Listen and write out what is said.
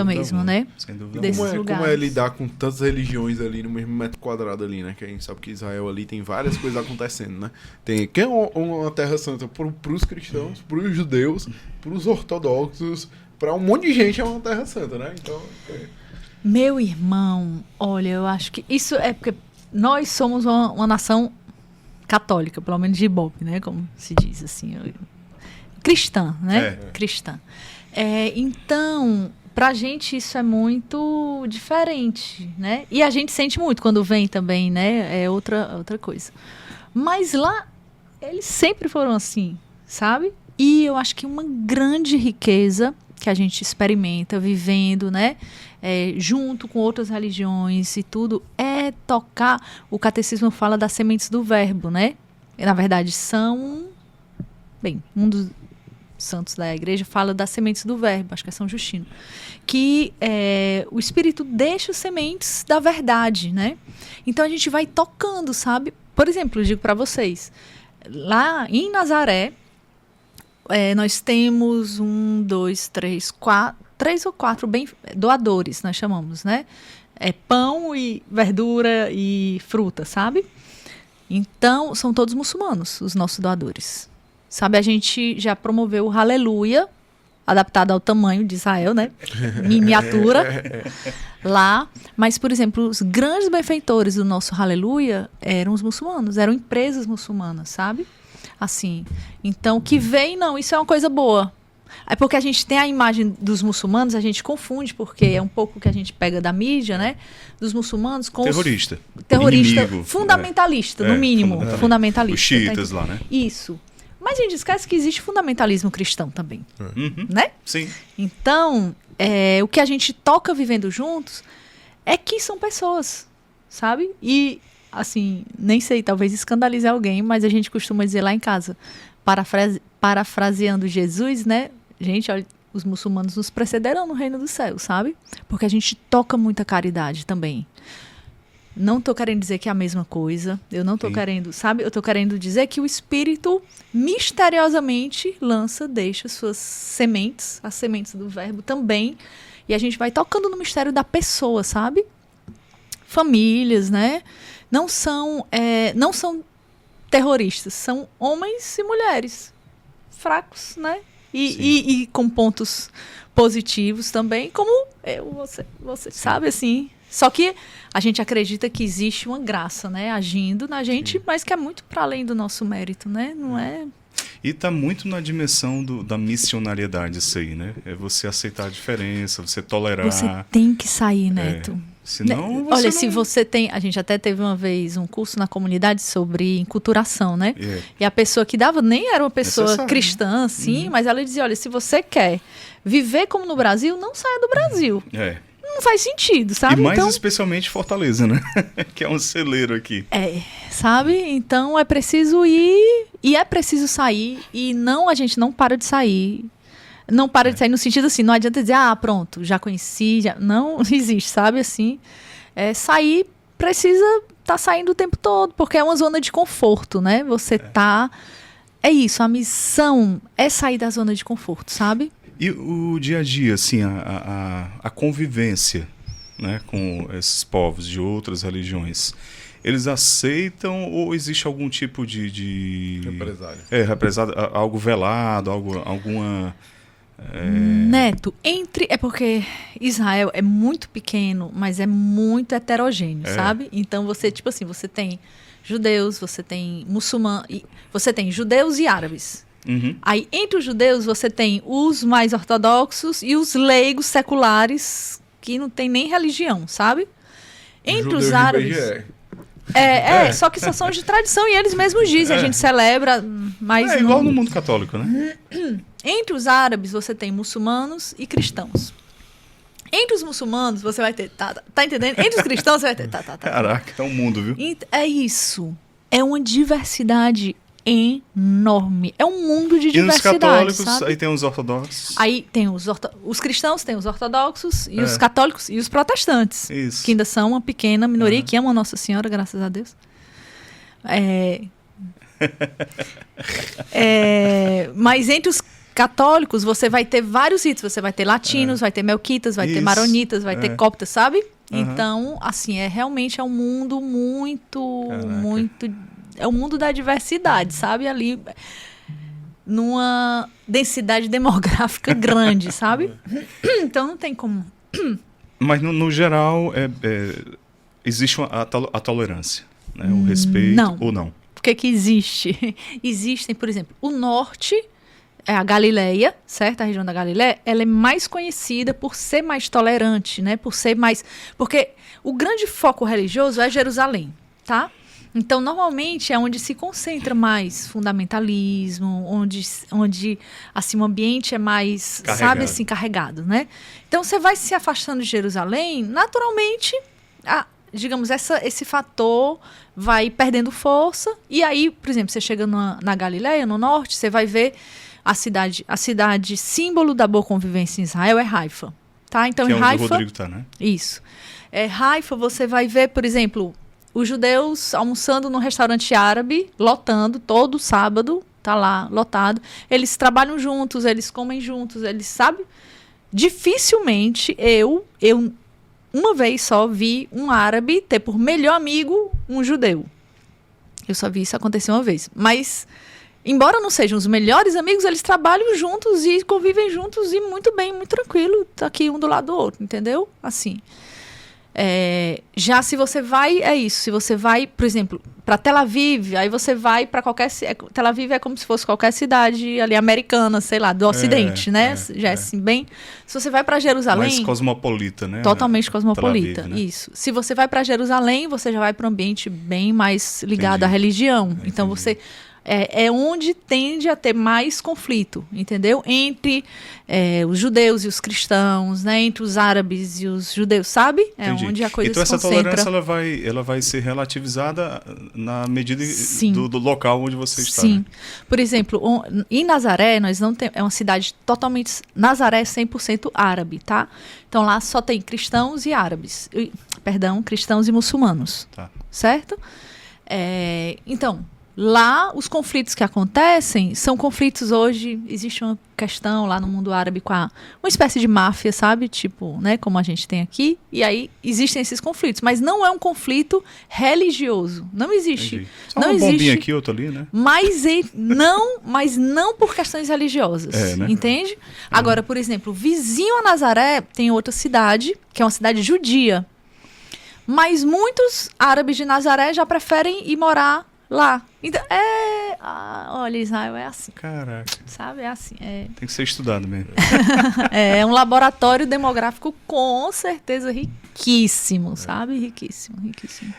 diferença mesmo, alguma. né? Sem dúvida Desses alguma. Como é lugares. lidar com tantas religiões ali no mesmo metro quadrado ali, né? Que a gente sabe que Israel ali tem várias coisas acontecendo, né? Tem que é uma terra santa pros cristãos, pros judeus, pros ortodoxos, pra um monte de gente é uma terra santa, né? Então... Meu irmão, olha, eu acho que isso é porque nós somos uma nação católica, pelo menos de Ibope, né? Como se diz assim. Cristã, né? Cristã. Então, pra gente isso é muito diferente, né? E a gente sente muito quando vem também, né? É outra coisa. Mas lá, eles sempre foram assim, sabe? E eu acho que uma grande riqueza que a gente experimenta vivendo, né? Junto com outras religiões e tudo, é tocar. O catecismo fala das sementes do verbo, né? E, na verdade, um dos santos da igreja fala das sementes do verbo, acho que é São Justino, que o Espírito deixa as sementes da verdade, né? Então a gente vai tocando, sabe? Por exemplo, eu digo para vocês, lá em Nazaré, nós temos 3 ou 4 doadores, nós chamamos, né? Pão e verdura e fruta, sabe? Então, são todos muçulmanos, os nossos doadores. Sabe, a gente já promoveu o Aleluia, adaptado ao tamanho de Israel, né? Miniatura, lá. Mas, por exemplo, os grandes benfeitores do nosso Aleluia eram os muçulmanos, eram empresas muçulmanas, sabe? Assim, então, que vem, não, isso é uma coisa boa. É porque a gente tem a imagem dos muçulmanos, a gente confunde, porque é um pouco que a gente pega da mídia, né? Dos muçulmanos com terrorista. Terrorista, Inimigo, fundamentalista, no mínimo. Fundamentalista. Os xiitas lá, né? Isso. Mas a gente esquece que existe fundamentalismo cristão também, né? Sim. Então, o que a gente toca vivendo juntos é que são pessoas, sabe? E, assim, nem sei, talvez escandalize alguém, mas a gente costuma dizer lá em casa, parafraseando Jesus, né? Gente, olha, os muçulmanos nos precederão no reino do céu, sabe? Porque a gente toca muita caridade também. Não estou querendo dizer que é a mesma coisa. Eu não estou querendo, sabe? Eu estou querendo dizer que o Espírito misteriosamente deixa suas sementes, as sementes do verbo também. E a gente vai tocando no mistério da pessoa, sabe? Famílias, né? Não são terroristas, são homens e mulheres fracos, né? E com pontos positivos também, como você sabe, assim. Só que a gente acredita que existe uma graça, né, agindo na gente, mas que é muito para além do nosso mérito, né? Não é... E está muito na dimensão da missionariedade isso aí, né? É você aceitar a diferença, você tolerar. Você tem que sair, Neto. Senão Olha, não... se você tem... A gente até teve uma vez um curso na comunidade sobre enculturação, né? E a pessoa que dava nem era uma pessoa cristã, assim, mas ela dizia, olha, se você quer viver como no Brasil, não saia do Brasil. Não faz sentido, sabe? E mais especialmente Fortaleza, né? Que é um celeiro aqui. Sabe? Então é preciso ir e é preciso sair. E a gente não para de sair. Não para de sair no sentido assim, não adianta dizer, pronto, já conheci, não existe, sabe? Assim, sair precisa estar saindo o tempo todo, porque é uma zona de conforto, né? Você é isso, a missão é sair da zona de conforto, sabe? E o dia a dia, assim, a convivência, né, com esses povos de outras religiões, eles aceitam ou existe algum tipo de represália? Represália, algo velado, alguma... Neto, é porque Israel é muito pequeno, mas é muito heterogêneo, sabe? Então você, tipo assim, você tem judeus, você tem muçulmanos, você tem judeus e árabes. Aí, entre os judeus, você tem os mais ortodoxos e os leigos seculares, que não tem nem religião, sabe? Entre os árabes... só que só são de tradição e eles mesmos dizem, a gente celebra, mas... igual no mundo católico, né? Entre os árabes, você tem muçulmanos e cristãos. Entre os muçulmanos, você vai ter... Tá entendendo? Entre os cristãos, você vai ter... Caraca, é um mundo, viu? É isso. É uma diversidade enorme. É um mundo de diversidade, e nos católicos, sabe? aí tem os ortodoxos. Aí tem os cristãos, tem os ortodoxos, e os católicos e os protestantes. Isso. Que ainda são uma pequena minoria que ama Nossa Senhora, graças a Deus. Mas entre os católicos, você vai ter vários ritos. Você vai ter latinos, vai ter melquitas, vai ter Isso. maronitas, vai ter coptas, sabe? Aham. Então, assim, realmente é um mundo muito, Caraca. muito... É o mundo da diversidade, sabe? Ali, numa densidade demográfica grande, sabe? Então, não tem como... Mas, no geral, existe a tolerância, né? O respeito não. ou não? O que existe? Existem, por exemplo, o norte, a Galileia, certo? A região da Galileia, ela é mais conhecida por ser mais tolerante, né? Por ser mais... Porque o grande foco religioso é Jerusalém, tá? Então, normalmente, é onde se concentra mais fundamentalismo, onde assim, o ambiente é mais, Carregado. sabe, assim, carregado, né? Então, você vai se afastando de Jerusalém, naturalmente, digamos, esse fator vai perdendo força. E aí, por exemplo, você chega na Galileia, no norte, você vai ver a cidade símbolo da boa convivência em Israel é Haifa, tá? Então, Que é em onde Haifa... o Rodrigo tá, né? Isso. Haifa, você vai ver, por exemplo, os judeus almoçando num restaurante árabe, lotando, todo sábado, tá lá, lotado. Eles trabalham juntos, eles comem juntos, eles, sabe? Dificilmente eu uma vez só vi um árabe ter por melhor amigo um judeu. Eu só vi isso acontecer uma vez. Mas, embora não sejam os melhores amigos, eles trabalham juntos e convivem juntos e muito bem, muito tranquilo, tá aqui um do lado do outro, entendeu? Assim... já se você vai, se você vai, por exemplo, para Tel Aviv, aí você vai para qualquer... Tel Aviv é como se fosse qualquer cidade ali americana, sei lá, do Ocidente, né? Já assim, bem... Se você vai para Jerusalém... Mais cosmopolita, né? Totalmente cosmopolita, Tel Aviv, né? isso. Se você vai para Jerusalém, você já vai para um ambiente bem mais ligado à religião. Então, você... É onde tende a ter mais conflito, entendeu? Entre os judeus e os cristãos, né? Entre os árabes e os judeus, sabe? É Entendi. onde a coisa então, se essa concentra. tolerância ela vai ser relativizada na medida do local onde você está. Sim. Né? Por exemplo, em Nazaré, nós não temos... É uma cidade totalmente... Nazaré é 100% árabe, tá? Então, lá só tem cristãos e árabes. Cristãos e muçulmanos. Tá. Certo? Então... Lá, os conflitos que acontecem são conflitos hoje. Existe uma questão lá no mundo árabe com uma espécie de máfia, sabe? Tipo, né? Como a gente tem aqui. E aí existem esses conflitos. Mas não é um conflito religioso. Não existe. Entendi. Só não uma existe. bombinha aqui, outra ali, né? Mas não por questões religiosas. Né? Entende? Agora, por exemplo, vizinho a Nazaré tem outra cidade, que é uma cidade judia. Mas muitos árabes de Nazaré já preferem ir morar lá. Então, olha, Israel é assim. Caraca. Sabe? É assim. Tem que ser estudado mesmo. É um laboratório demográfico com certeza riquíssimo, sabe? Riquíssimo, riquíssimo.